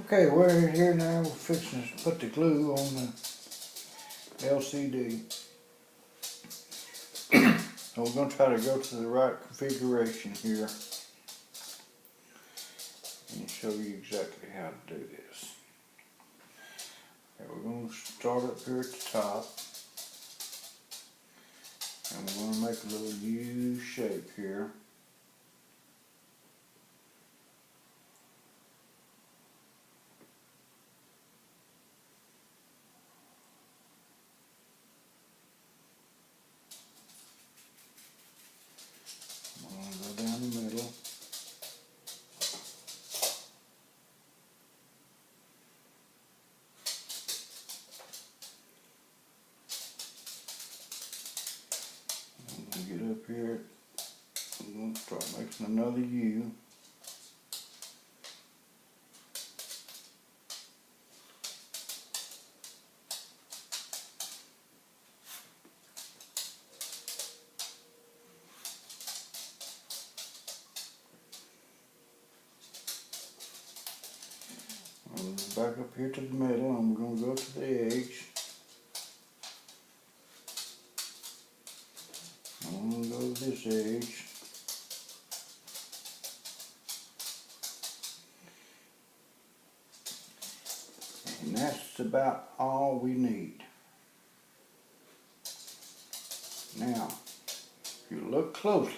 Okay, we're here now. We're fixing to put the glue on the LCD. So we're going to try to go to the right configuration here and show you exactly how to do this. Okay, we're going to start up here at the top, and we're going to make a little U shape here. Go down the middle. I'm going to get up here. I'm going to start making another U. Back up here to the middle, and we're going to go to the edge. I'm going to go to this edge. And that's about all we need. Now, if you look closely,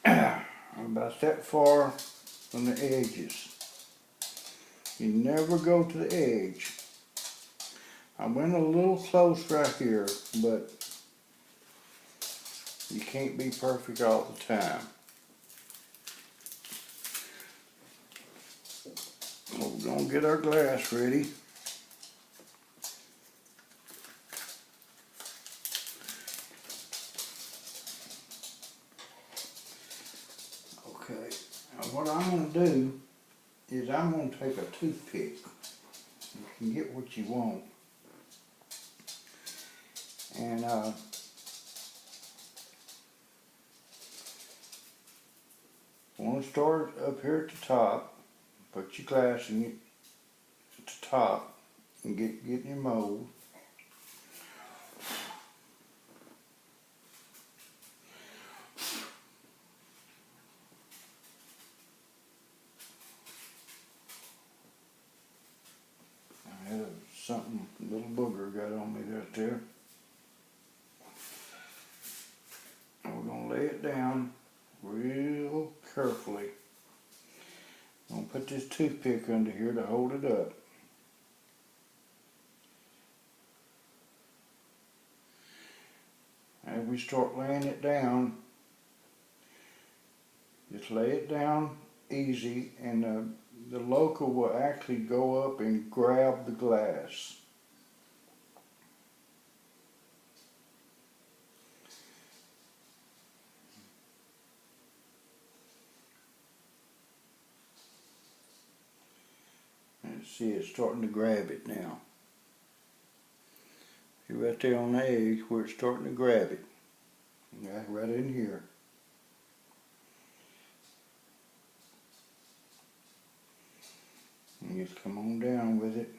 I'm about that far from the edges. You never go to the edge. I went a little close right here, but you can't be perfect all the time. So we're going to get our glass ready. Okay, now what I'm going to do is I'm going to take a toothpick. You can get what you want. And want to start up here at the top. Put your glass in at the top and get in your mold. I had something, a little booger got on me right there. And we're going to lay it down real carefully. I'm going to put this toothpick under here to hold it up. As we start laying it down, just lay it down easy, and the LOCA will actually go up and grab the glass. And see, it's starting to grab it now. See right there on the edge where it's starting to grab it. Yeah, right in here. And just come on down with it.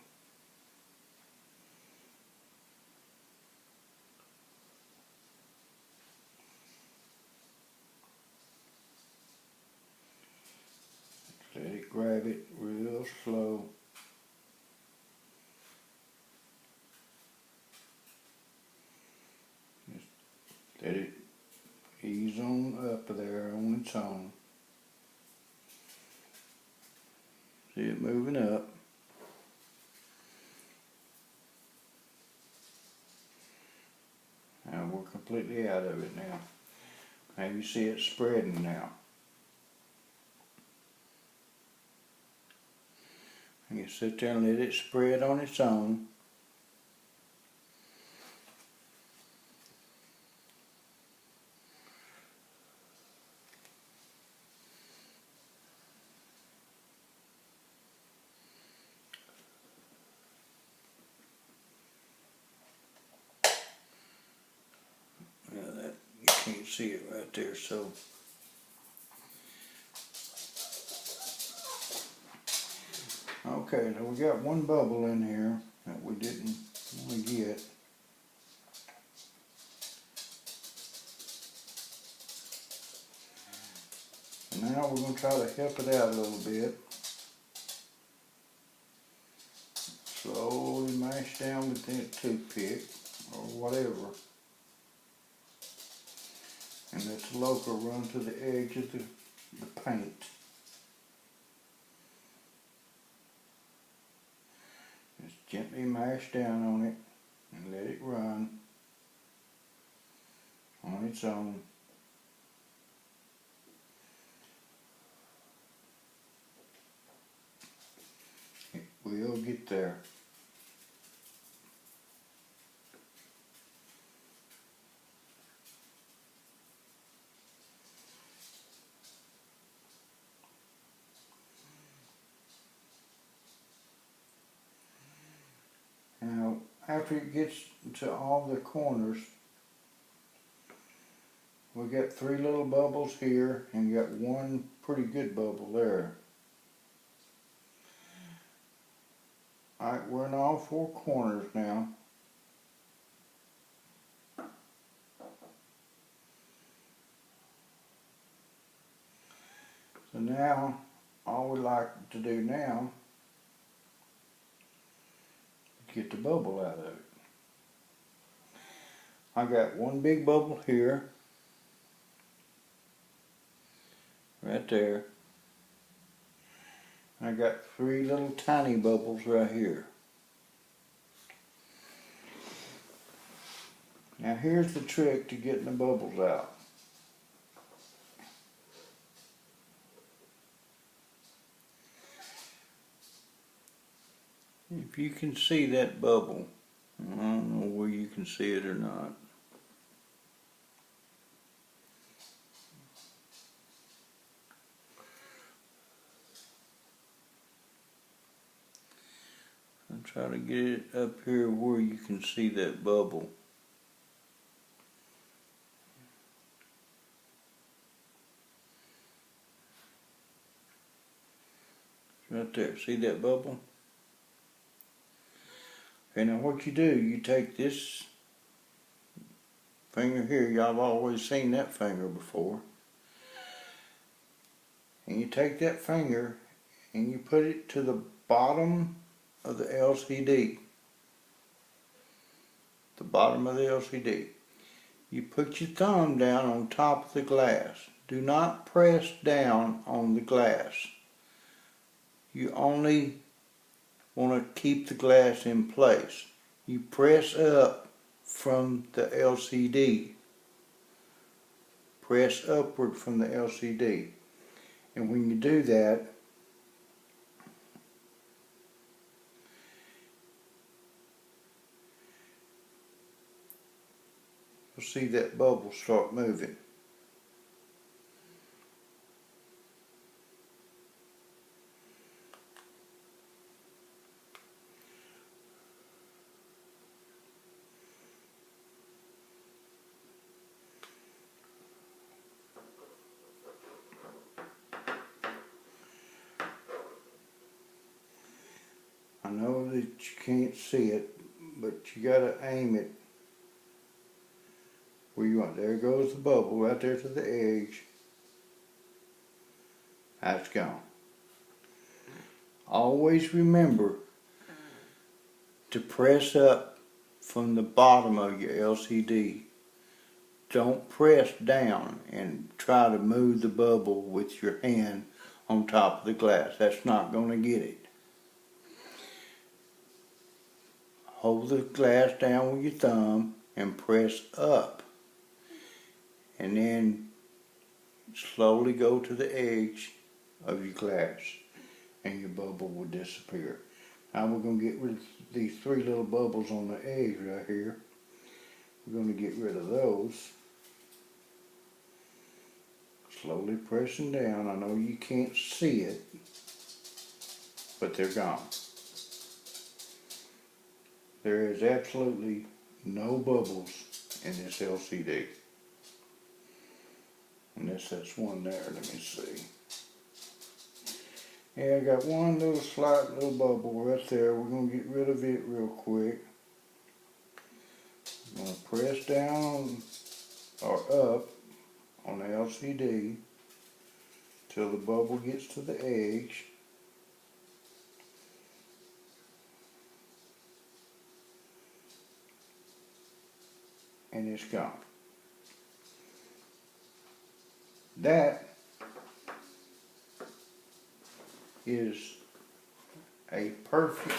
Let it grab it real slow. Just let it ease on up there on its own. See it moving up. Now we're completely out of it now. Now you see it spreading now. And you sit there and let it spread on its own. You can't see it right there, so Okay, so we got one bubble in here that we didn't want to get. And now we're going to try to help it out a little bit. Slowly mash down with that toothpick or whatever. And let the LOCA run to the edge of the paint. Just gently mash down on it and let it run on its own. It will get there. Now, after it gets to all the corners, we got 3 little bubbles here and got one pretty good bubble there. Alright, we're in all 4 corners now. So now, all we like to do now is get the bubble out of it. I got one big bubble here, right there. I got 3 little tiny bubbles right here. Now here's the trick to getting the bubbles out. If you can see that bubble, I don't know where you can see it or not. I'll try to get it up here where you can see that bubble. Right there, see that bubble? Okay, now what you do, you take this finger here, y'all have always seen that finger before. And you take that finger and you put it to the bottom of the LCD. The bottom of the LCD. You put your thumb down on top of the glass. Do not press down on the glass. You only want to keep the glass in place. You press up from the LCD. Press upward from the LCD. And when you do that, you'll see that bubble start moving. I know that you can't see it, but you gotta aim it where you want. There goes the bubble right there to the edge. That's gone. Always remember to press up from the bottom of your LCD. Don't press down and try to move the bubble with your hand on top of the glass. That's not going to get it. Hold the glass down with your thumb and press up. And then slowly go to the edge of your glass and your bubble will disappear. Now we're going to get rid of these 3 little bubbles on the edge right here. We're going to get rid of those. Slowly pressing down. I know you can't see it, but they're gone. There is absolutely no bubbles in this LCD. Unless that's one there, let me see. Yeah, I got one little slight little bubble right there. We're going to get rid of it real quick. I'm going to press down or up on the LCD till the bubble gets to the edge. And it's gone. That is a perfect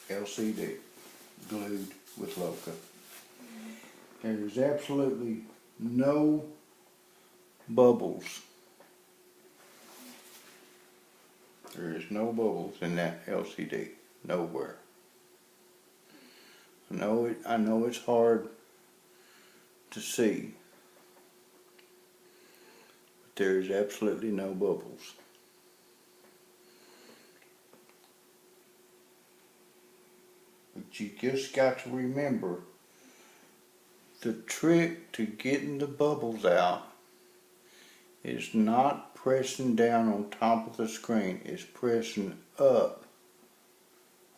LCD glued with LOCA. There's absolutely no bubbles. There is no bubbles in that LCD. Nowhere. I know it's hard to see, but there is absolutely no bubbles. But you just got to remember, the trick to getting the bubbles out is not pressing down on top of the screen, it's pressing up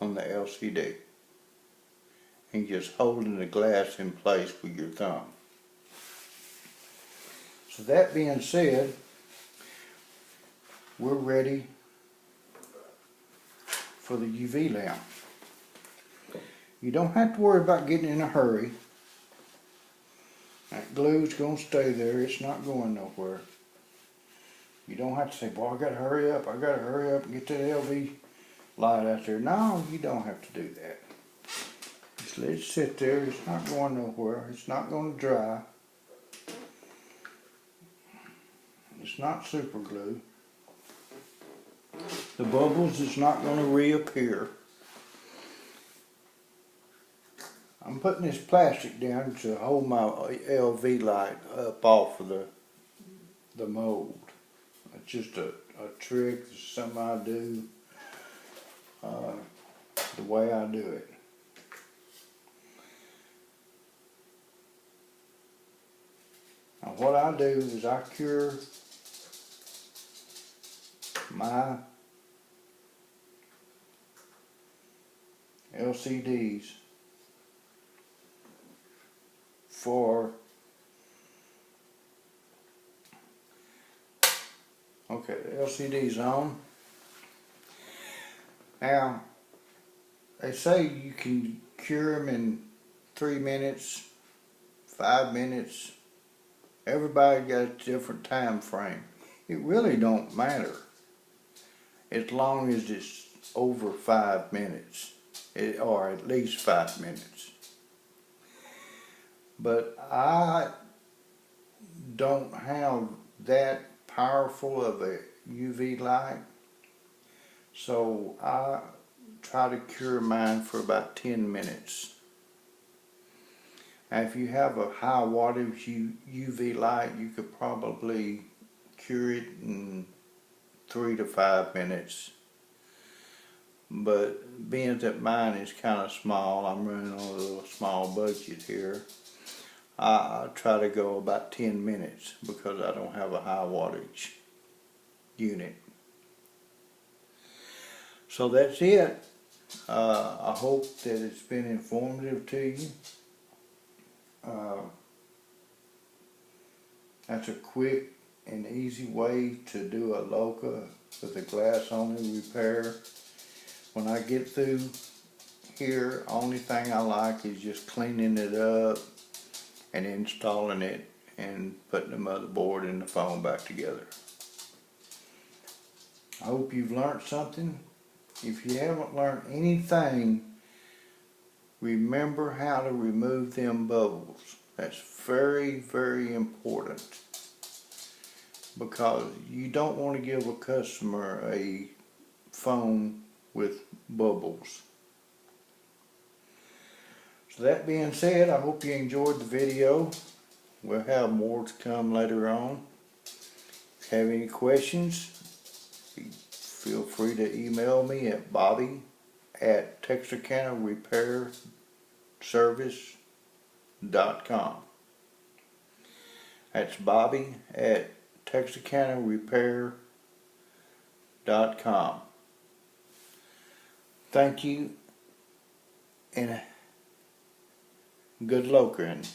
on the LCD and just holding the glass in place with your thumb. So that being said, we're ready for the UV lamp. You don't have to worry about getting in a hurry. That glue's going to stay there, it's not going nowhere. You don't have to say, boy, I gotta hurry up and get that LV light out there. No, you don't have to do that. Just let it sit there, it's not going nowhere, it's not going to dry. It's not super glue. The bubbles is not going to reappear. I'm putting this plastic down to hold my LV light up off of the mold. It's just a trick, it's something I do the way I do it. Now what I do is I cure my LCDs for, okay, the LCD's on. Now, they say you can cure them in 3 minutes, 5 minutes. Everybody got a different time frame. It really don't matter as long as it's over 5 minutes, or at least 5 minutes. But I don't have that powerful of a UV light, so I try to cure mine for about 10 minutes. Now if you have a high wattage UV light, you could probably cure it in 3 to 5 minutes. But being that mine is kind of small, I'm running on a little small budget here, I try to go about 10 minutes because I don't have a high wattage unit. So that's it. I hope that it's been informative to you. That's a quick and easy way to do a LOCA with a glass only repair. When I get through here, only thing I like is just cleaning it up and installing it and putting the motherboard and the phone back together. I hope you've learned something. If you haven't learned anything, remember how to remove them bubbles. That's very, very important, because you don't want to give a customer a phone with bubbles. So that being said, I hope you enjoyed the video. We'll have more to come later on. If you have any questions, feel free to email me at bobby@texarkanarepairservice.com. That's Bobby@texarkanarepairservice.com. LOCA.com. Thank you, and good LOCAing.